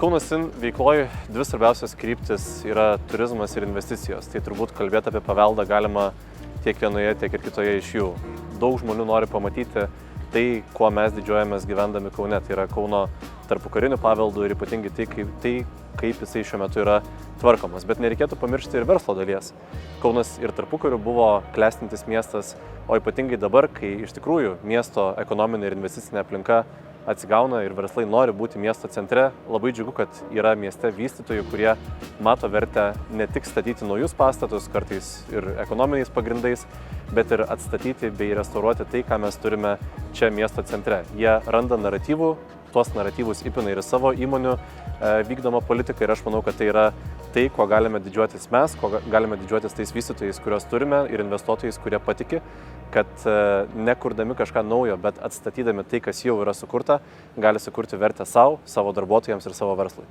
Kaunas.in veikloje dvi svarbiausios kryptis yra turizmas ir investicijos. Tai turbūt kalbėti apie paveldą galima tiek vienoje, tiek ir kitoje iš jų. Daug žmonių nori pamatyti tai, kuo mes didžiuojamės gyvendami Kaune. Tai yra Kauno tarpukarinių paveldų ir ypatingai kaip jisai šiuo metu yra tvarkomas. Bet nereikėtų pamiršti ir verslo dalies. Kaunas ir tarpukariu buvo klestintis miestas, o ypatingai dabar, kai iš tikrųjų miesto ekonominė ir investicinė aplinka atsigauna ir verslai nori būti miesto centre, labai džiugu, kad yra mieste vystytojų, kurie mato vertę ne tik statyti naujus pastatus, kartais ir ekonominiais pagrindais, bet ir atstatyti bei restauruoti tai, ką mes turime čia miesto centre. Jie randa naratyvų, tuos naratyvus įpina ir savo įmonių vykdomą politiką ir aš manau, kad tai yra tai, kuo galime didžiuotis mes, kuo galime didžiuotis tais vystytojais, kuriuos turime ir investuotojais, kurie patiki, kad nekurdami kažką naujo, bet atstatydami tai, kas jau yra sukurta, gali sukurti vertę savo darbuotojams ir savo verslui.